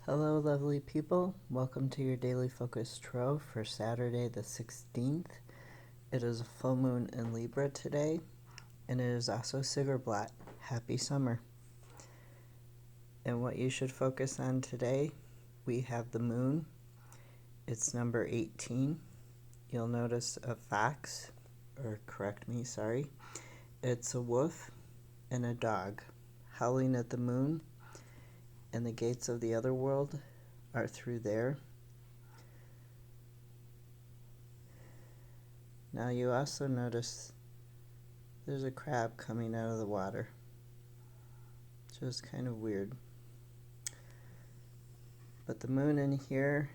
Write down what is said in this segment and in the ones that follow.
Hello, lovely people. Welcome to your daily focus tarot for Saturday the 16th. It is a full moon in Libra today, and it is also Sigrblot. Happy summer. And what you should focus on today, we have the moon. It's number 18. You'll notice a fox, or correct me, sorry. It's a wolf and a dog howling at the moon, and the gates of the other world are through there. Now you also notice there's a crab coming out of the water. Just kind of weird. But the moon in here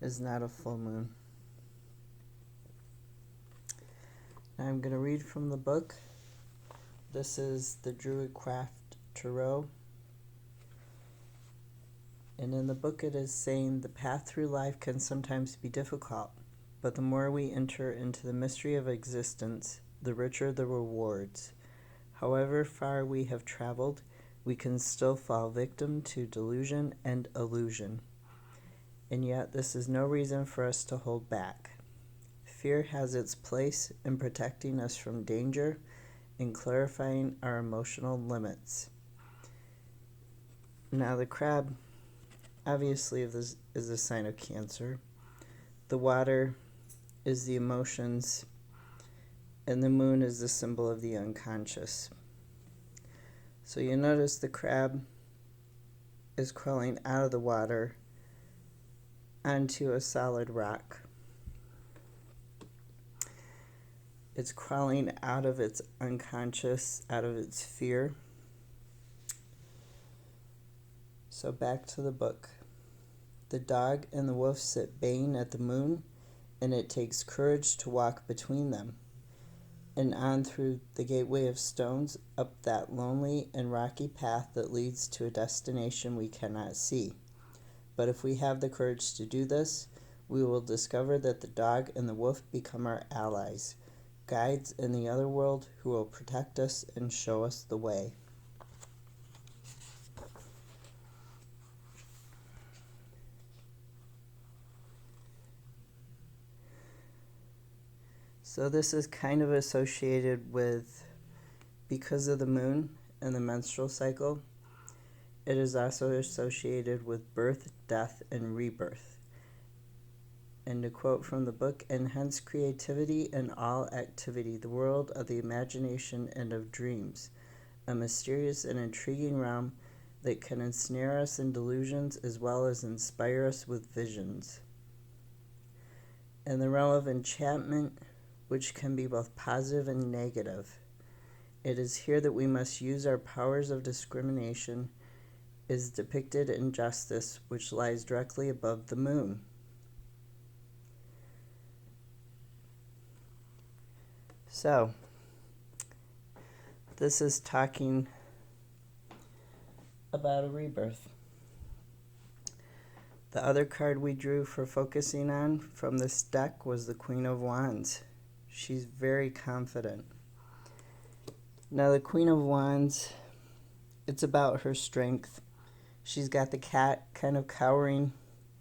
is not a full moon. Now I'm going to read from the book. This is the Druid Craft Tarot. And in the book it is saying the path through life can sometimes be difficult, but the more we enter into the mystery of existence, the richer the rewards. However far we have traveled, we can still fall victim to delusion and illusion. And yet this is no reason for us to hold back. Fear has its place in protecting us from danger and clarifying our emotional limits. Now the crab obviously this is a sign of Cancer. The water is the emotions, and the moon is the symbol of the unconscious. So you notice the crab is crawling out of the water onto a solid rock. It's crawling out of its unconscious, out of its fear. So back to the book. The dog and the wolf sit baying at the moon, and it takes courage to walk between them, and on through the gateway of stones, up that lonely and rocky path that leads to a destination we cannot see. But if we have the courage to do this, we will discover that the dog and the wolf become our allies, guides in the other world who will protect us and show us the way. So this is kind of associated with, because of the moon and the menstrual cycle, it is also associated with birth, death, and rebirth. And to quote from the book, and hence creativity and all activity, the world of the imagination and of dreams, a mysterious and intriguing realm that can ensnare us in delusions as well as inspire us with visions. And the realm of enchantment, which can be both positive and negative. It is here that we must use our powers of discrimination, is depicted in justice, which lies directly above the moon. So, this is talking about a rebirth. The other card we drew for focusing on from this deck was the Queen of Wands. She's very confident. Now the Queen of Wands, it's about her strength. She's got the cat kind of cowering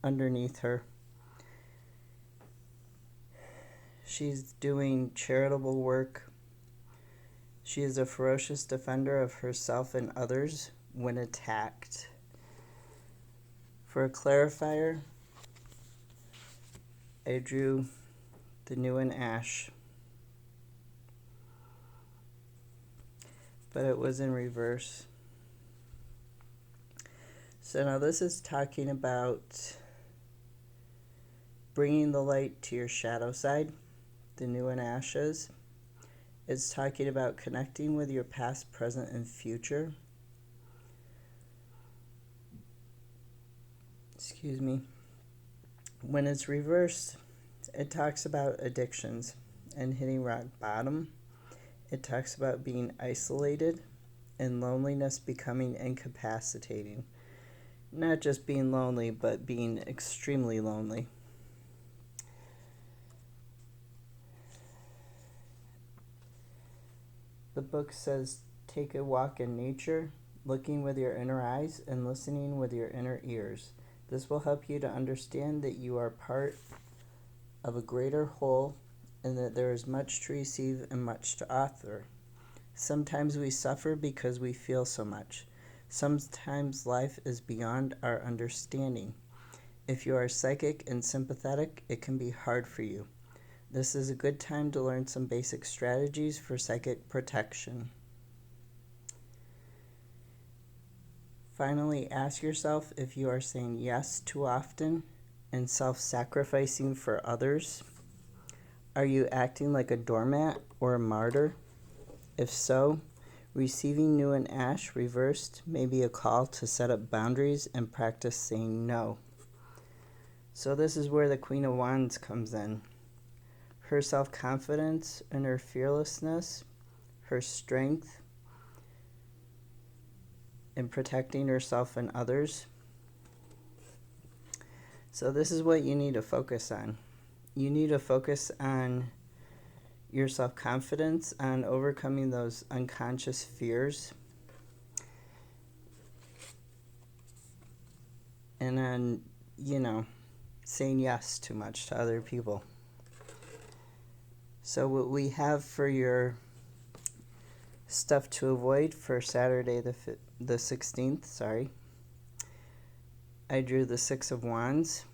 underneath her. She's doing charitable work. She is a ferocious defender of herself and others when attacked. For a clarifier, I drew the new in ash, but it was in reverse. So now this is talking about bringing the light to your shadow side, the new in ashes. It's talking about connecting with your past, present, and future. Excuse me. When it's reversed, it talks about addictions and hitting rock bottom. It talks about being isolated and loneliness becoming incapacitating. Not just being lonely, but being extremely lonely. The book says, take a walk in nature looking with your inner eyes and listening with your inner ears. This will help you to understand that you are part of a greater whole and that there is much to receive and much to offer. Sometimes we suffer because we feel so much. Sometimes life is beyond our understanding. If you are psychic and sympathetic, it can be hard for you. This is a good time to learn some basic strategies for psychic protection. Finally, ask yourself if you are saying yes too often and self-sacrificing for others. Are you acting like a doormat or a martyr? If so, receiving new and ash reversed may be a call to set up boundaries and practice saying no. So this is where the Queen of Wands comes in. Her self-confidence and her fearlessness, her strength in protecting herself and others. So this is what you need to focus on. You need to focus on your self-confidence, on overcoming those unconscious fears, and on, saying yes too much to other people. So what we have for your stuff to avoid for Saturday the 16th, I drew the Six of Wands.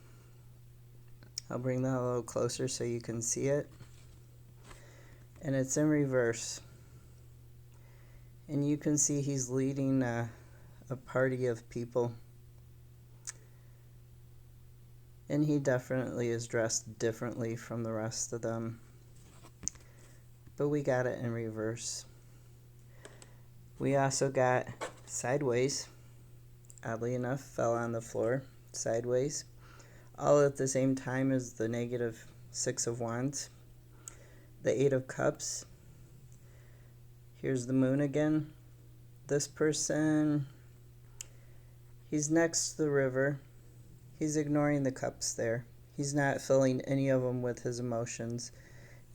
I'll bring that a little closer so you can see it. And it's in reverse. And you can see he's leading a party of people. And he definitely is dressed differently from the rest of them. But we got it in reverse. We also got sideways. Oddly enough, fell on the floor sideways. All at the same time as the negative Six of Wands. The Eight of Cups. Here's the Moon again. This person, he's next to the river. He's ignoring the cups there. He's not filling any of them with his emotions.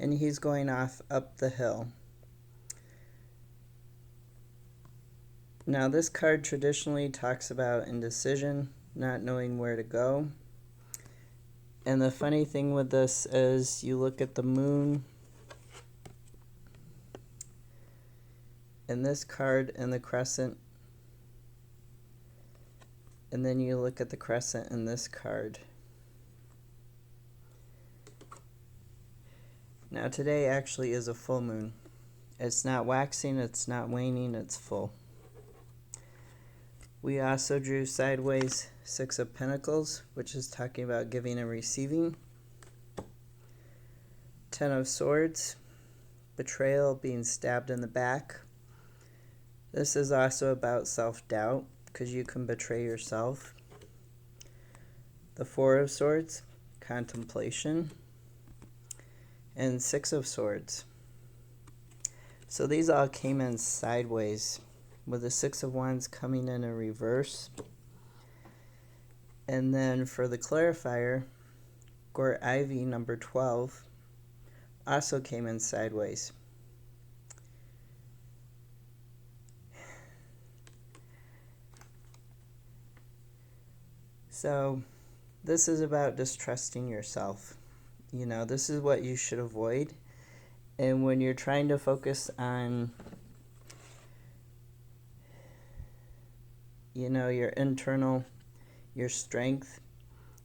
And he's going off up the hill. Now this card traditionally talks about indecision, not knowing where to go. And the funny thing with this is you look at the Moon and this card and the crescent, and then you look at the crescent in this card. Now today actually is a full moon. It's not waxing, it's not waning, it's full. We also drew sideways Six of Pentacles, which is talking about giving and receiving. Ten of Swords, betrayal, being stabbed in the back. This is also about self-doubt, because you can betray yourself. The Four of Swords, contemplation. And Six of Swords. So these all came in sideways, with the Six of Wands coming in reverse. And then for the clarifier, Gort Ivy number 12 also came in sideways. So this is about distrusting yourself. This is what you should avoid. And when you're trying to focus on your internal, your strength,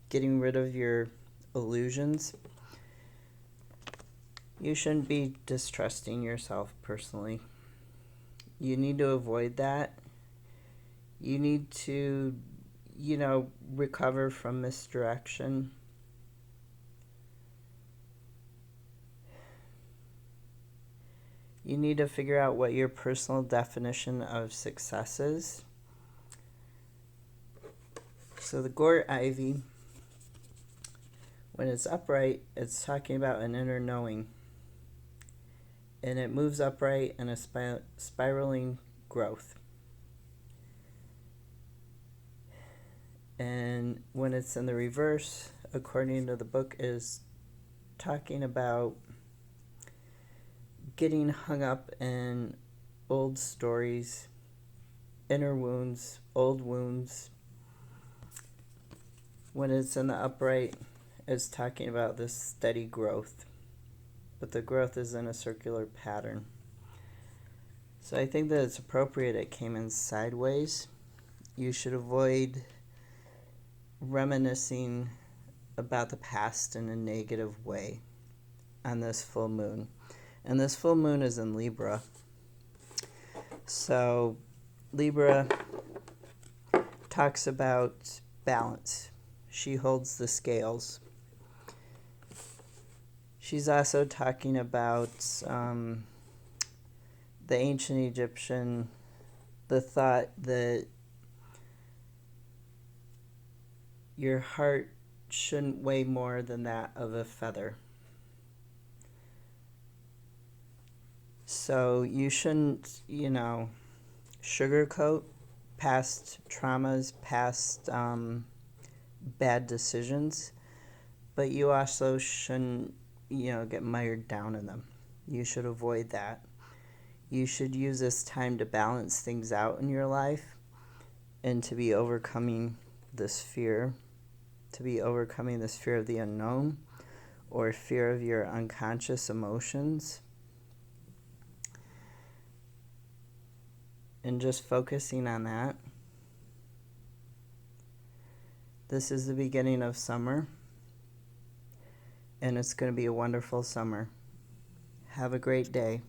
getting rid of your illusions, you shouldn't be distrusting yourself personally. You need to avoid that. You need to, recover from misdirection. You need to figure out what your personal definition of success is. So the Gort Ivy, when it's upright, it's talking about an inner knowing. And it moves upright in a spiraling growth. And when it's in the reverse, according to the book, is talking about getting hung up in old stories inner wounds, old wounds. When it's in the upright, it's talking about this steady growth, but the growth is in a circular pattern. So I think that it's appropriate it came in sideways. You should avoid reminiscing about the past in a negative way on this full moon. And this full moon is in Libra. So Libra talks about balance. She holds the scales. She's also talking about the ancient Egyptian, the thought that your heart shouldn't weigh more than that of a feather. So you shouldn't, sugarcoat past traumas, past bad decisions, but you also shouldn't, get mired down in them. You should avoid that. You should use this time to balance things out in your life and to be overcoming this fear, of the unknown or fear of your unconscious emotions. And just focusing on that. This is the beginning of summer, and it's going to be a wonderful summer. Have a great day.